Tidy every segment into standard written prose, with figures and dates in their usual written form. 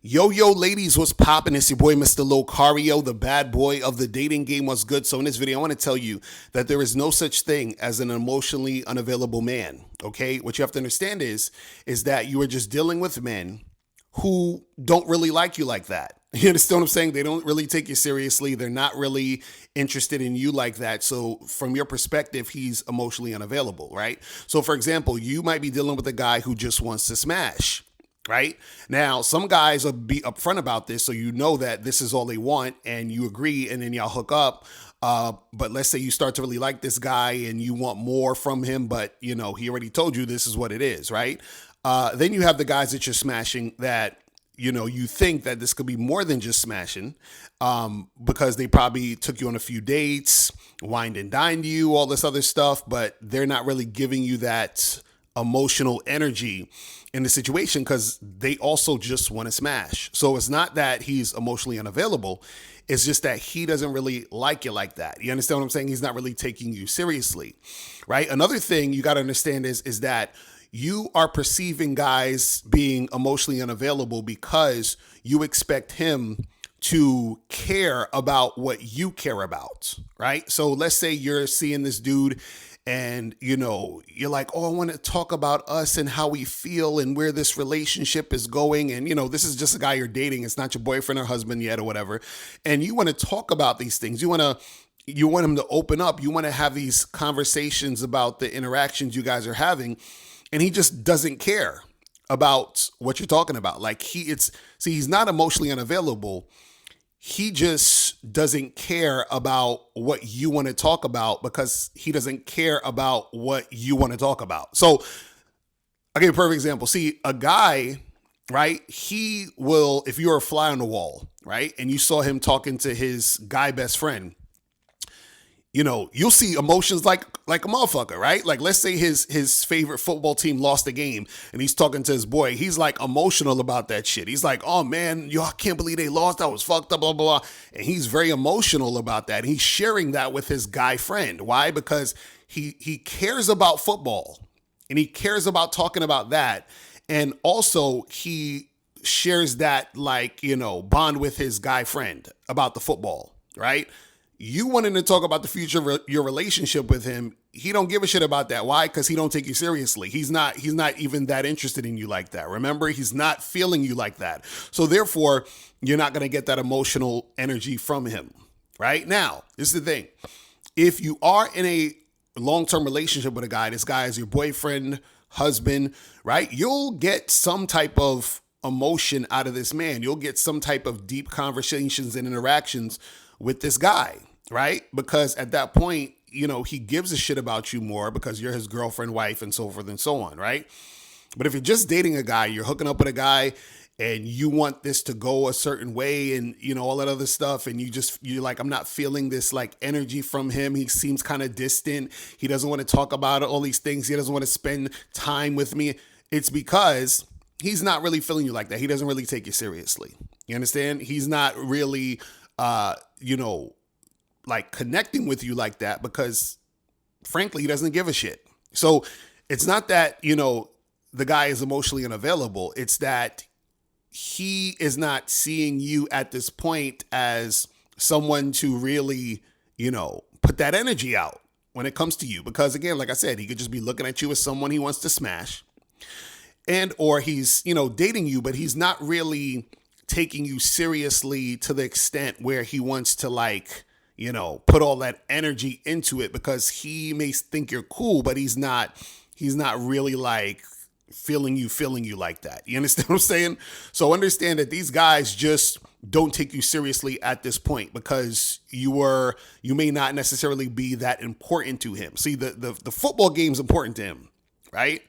Yo, ladies, what's poppin'? It's your boy, Mr. Locario, the bad boy of the dating game. What's good? So in this video, I want to tell you that there is no such thing as an emotionally unavailable man, okay? What you have to understand is that you are just dealing with men who don't really like you like that. You understand what I'm saying? They don't really take you seriously. They're not really interested in you like that. So from your perspective, he's emotionally unavailable, right? So for example, you might be dealing with a guy who just wants to smash. Right now, some guys will be upfront about this, so you know that this is all they want, and you agree, and then y'all hook up. But let's say you start to really like this guy, and you want more from him, but he already told you this is what it is, right? Then you have the guys that you're smashing that you think that this could be more than just smashing, because they probably took you on a few dates, wined and dined you, all this other stuff, but they're not really giving you that emotional energy in the situation because they also just want to smash. So it's not that he's emotionally unavailable. It's just that he doesn't really like you like that. You understand what I'm saying? He's not really taking you seriously, right? Another thing you got to understand is that you are perceiving guys being emotionally unavailable because you expect him to care about what you care about, right? So let's say you're seeing this dude and, you're like, oh, I want to talk about us and how we feel and where this relationship is going. And, this is just a guy you're dating. It's not your boyfriend or husband yet or whatever. And you want to talk about these things. You want him to open up. You want to have these conversations about the interactions you guys are having. And he just doesn't care about what you're talking about. Like he's not emotionally unavailable. He just doesn't care about what you want to talk about because he doesn't care about what you want to talk about. So I'll give you a perfect example. See, a guy, right? He will, if you're a fly on the wall, right? And you saw him talking to his guy best friend, you'll see emotions like a motherfucker, right? Like let's say his favorite football team lost a game and he's talking to his boy. He's like emotional about that shit. He's like, oh man, I can't believe they lost. That was fucked up, blah, blah, blah. And he's very emotional about that. He's sharing that with his guy friend. Why? Because he cares about football and he cares about talking about that. And also he shares that bond with his guy friend about the football, right? You wanting to talk about the future of your relationship with him, he don't give a shit about that. Why? Because he don't take you seriously. He's not even that interested in you like that. Remember, he's not feeling you like that. So therefore, you're not going to get that emotional energy from him. Right? Now, this is the thing. If you are in a long-term relationship with a guy, this guy is your boyfriend, husband, right? You'll get some type of emotion out of this man. You'll get some type of deep conversations and interactions with this guy, right? Because at that point, he gives a shit about you more because you're his girlfriend, wife, and so forth and so on, right? But if you're just dating a guy, you're hooking up with a guy and you want this to go a certain way and, all that other stuff. And you're like, I'm not feeling this like energy from him. He seems kind of distant. He doesn't want to talk about all these things. He doesn't want to spend time with me. It's because he's not really feeling you like that. He doesn't really take you seriously. You understand? He's not really like connecting with you like that because frankly, he doesn't give a shit. So it's not that, the guy is emotionally unavailable. It's that he is not seeing you at this point as someone to really, put that energy out when it comes to you. Because again, like I said, he could just be looking at you as someone he wants to smash or he's, dating you, but he's not really taking you seriously to the extent where he wants to put all that energy into it because he may think you're cool, but he's not really like feeling you like that. You understand what I'm saying? So understand that these guys just don't take you seriously at this point because you may not necessarily be that important to him. See, the football game's important to him, right?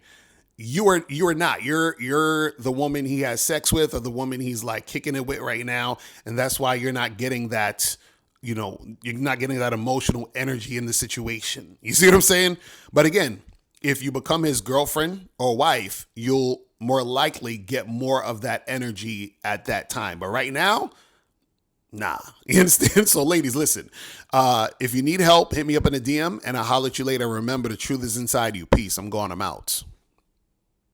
You are not. You're the woman he has sex with or the woman he's like kicking it with right now. And that's why you're not getting that, you're not getting that emotional energy in the situation. You see what I'm saying? But again, if you become his girlfriend or wife, you'll more likely get more of that energy at that time. But right now, nah. You understand? So ladies, listen, if you need help, hit me up in a DM and I'll holler at you later. Remember, the truth is inside you. Peace. I'm out.